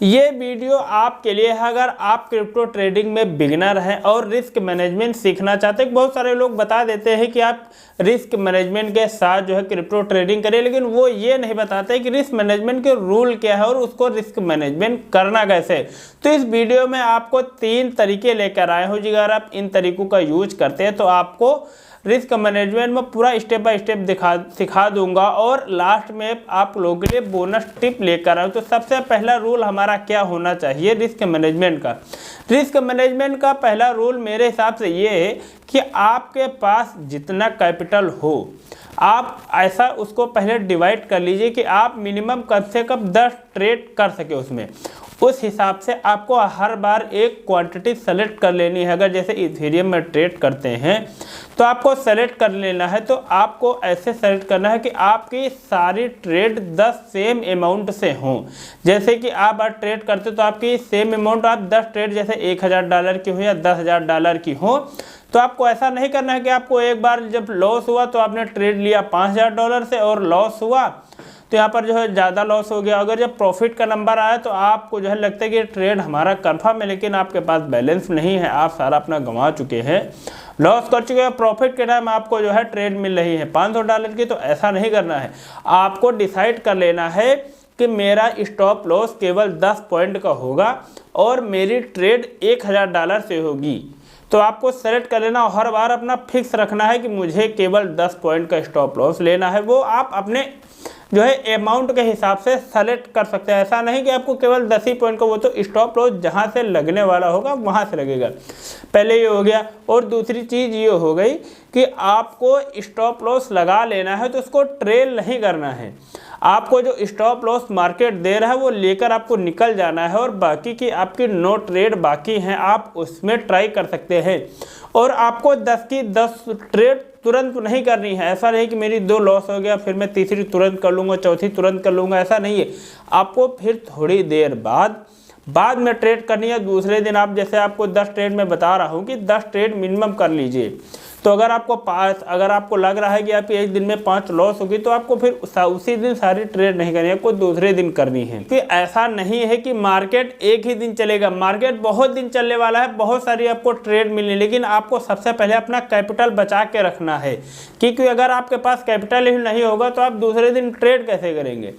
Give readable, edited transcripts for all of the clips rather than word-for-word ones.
ये वीडियो आपके लिए है अगर आप क्रिप्टो ट्रेडिंग में बिगिनर हैं और रिस्क मैनेजमेंट सीखना चाहते हैं। बहुत सारे लोग बता देते हैं कि आप रिस्क मैनेजमेंट के साथ जो है क्रिप्टो ट्रेडिंग करें, लेकिन वो ये नहीं बताते कि रिस्क मैनेजमेंट के रूल क्या है और उसको रिस्क मैनेजमेंट करना कैसे। तो इस वीडियो में आपको 3 तरीके लेकर आए हो जी। अगर आप इन तरीकों का यूज करते हैं तो आपको रिस्क मैनेजमेंट में पूरा स्टेप बाय स्टेप सिखा दूंगा और लास्ट में आप लोगों के लिए बोनस टिप लेकर आऊँ। तो सबसे पहला रूल हमारा क्या होना चाहिए रिस्क मैनेजमेंट का। रिस्क मैनेजमेंट का पहला रूल मेरे हिसाब से ये है कि आपके पास जितना कैपिटल हो आप ऐसा उसको पहले डिवाइड कर लीजिए कि आप मिनिमम कम से कम 10 ट्रेड कर सके उसमें। उस हिसाब से आपको हर बार एक क्वांटिटी सेलेक्ट कर लेनी है। अगर जैसे इथेरियम में ट्रेड करते हैं तो आपको सेलेक्ट कर लेना है, तो आपको ऐसे सेलेक्ट करना है कि आपकी सारी ट्रेड 10 सेम अमाउंट से हों। जैसे कि आप ट्रेड करते तो आपकी सेम अमाउंट आप 10 ट्रेड जैसे $1000 की हो या $10,000 की हो, तो आपको ऐसा नहीं करना है कि आपको एक बार जब लॉस हुआ तो आपने ट्रेड लिया $5000 से और लॉस हुआ तो यहाँ पर जो है ज़्यादा लॉस हो गया। अगर जब प्रॉफिट का नंबर आया तो आपको जो है लगता है कि ट्रेड हमारा कंफर्म है, लेकिन आपके पास बैलेंस नहीं है, आप सारा अपना गंवा चुके हैं, लॉस कर चुके हैं। प्रॉफिट के टाइम आपको जो है ट्रेड मिल रही है $500 की, तो ऐसा नहीं करना है। आपको डिसाइड कर लेना है कि मेरा स्टॉप लॉस केवल 10 पॉइंट का होगा और मेरी ट्रेड $1000 से होगी। तो आपको सेलेक्ट कर लेना और हर बार अपना फिक्स रखना है कि मुझे केवल 10 पॉइंट का स्टॉप लॉस लेना है। वो आप अपने जो है अमाउंट के हिसाब से सेलेक्ट कर सकते हैं। ऐसा नहीं कि आपको केवल 10 ही पॉइंट का, वो तो स्टॉप लॉस जहाँ से लगने वाला होगा वहाँ से लगेगा। पहले ये हो गया। और दूसरी चीज़ ये हो गई कि आपको स्टॉप लॉस लगा लेना है तो उसको ट्रेल नहीं करना है। आपको जो स्टॉप लॉस मार्केट दे रहा है वो लेकर आपको निकल जाना है और बाकी की आपकी 9 ट्रेड बाकी हैं आप उसमें ट्राई कर सकते हैं। और आपको 10 की 10 ट्रेड तुरंत नहीं करनी है। ऐसा नहीं कि मेरी 2 लॉस हो गया फिर मैं तीसरी तुरंत कर लूँगा, चौथी तुरंत कर लूँगा, ऐसा नहीं है। आपको फिर थोड़ी देर बाद में ट्रेड करनी है। दूसरे दिन आप जैसे आपको 10 ट्रेड में बता रहा हूँ कि 10 ट्रेड मिनिमम कर लीजिए। तो अगर आपको लग रहा है कि आपकी एक दिन में 5 लॉस होगी तो आपको फिर उसी दिन सारी ट्रेड नहीं करनी है, आपको दूसरे दिन करनी है। फिर ऐसा नहीं है कि मार्केट एक ही दिन चलेगा, मार्केट बहुत दिन चलने वाला है, बहुत सारी आपको ट्रेड मिलनी, लेकिन आपको सबसे पहले अपना कैपिटल बचा के रखना है। क्योंकि अगर आपके पास कैपिटल ही नहीं होगा तो आप दूसरे दिन ट्रेड कैसे करेंगे।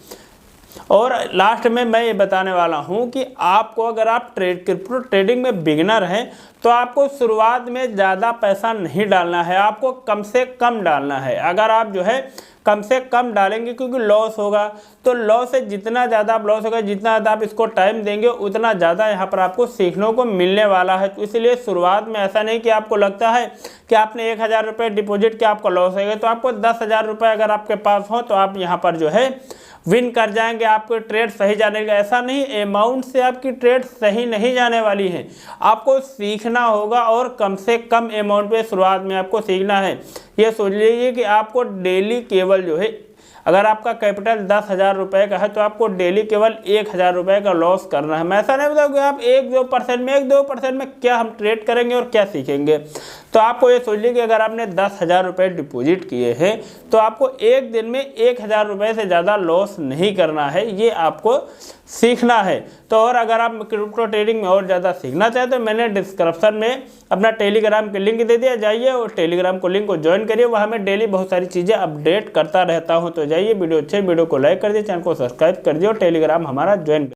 और लास्ट में मैं ये बताने वाला हूँ कि आपको अगर आप क्रिप्टो ट्रेडिंग में बिगिनर हैं तो आपको शुरुआत में ज़्यादा पैसा नहीं डालना है, आपको कम से कम डालना है। अगर आप जो है कम से कम डालेंगे क्योंकि लॉस होगा तो लॉस से जितना ज़्यादा आप लॉस होगा, जितना ज़्यादा आप इसको टाइम देंगे उतना ज़्यादा यहाँ पर आपको सीखने को मिलने वाला है। तो इसलिए शुरुआत में ऐसा नहीं कि आपको लगता है कि आपने 1000 रुपये डिपॉजिट किया आपको लॉस होगा, तो आपको 10,000 रुपये अगर आपके पास हो तो आप यहाँ पर जो है विन कर जाएंगे, आपको ट्रेड सही जाने का। ऐसा नहीं, अमाउंट से आपकी ट्रेड सही नहीं जाने वाली है, आपको सीखना होगा और कम से कम अमाउंट पे शुरुआत में आपको सीखना है। ये सोच लीजिए कि आपको डेली केवल जो है अगर आपका कैपिटल 10,000 रुपये का है तो आपको डेली केवल 1,000 रुपये का लॉस करना है। मैं ऐसा नहीं बताऊँ कि आप 1-2% में क्या हम ट्रेड करेंगे और क्या सीखेंगे। तो आपको ये सोच लीजिए कि अगर आपने 10,000 रुपये डिपॉजिट किए हैं तो आपको एक दिन में 1,000 रुपये से ज़्यादा लॉस नहीं करना है, ये आपको सीखना है। तो और अगर आप क्रिप्टो ट्रेडिंग में और ज़्यादा सीखना चाहते तो मैंने डिस्क्रिप्शन में अपना टेलीग्राम के लिंक दे दिया, जाइए और टेलीग्राम को लिंक को ज्वाइन करिए, वहाँ मैं डेली बहुत सारी चीज़ें अपडेट करता रहता हूँ। तो जाइए, वीडियो अच्छे वीडियो को लाइक कर दिए, चैनल को सब्सक्राइब कर दिए और टेलीग्राम हमारा ज्वाइन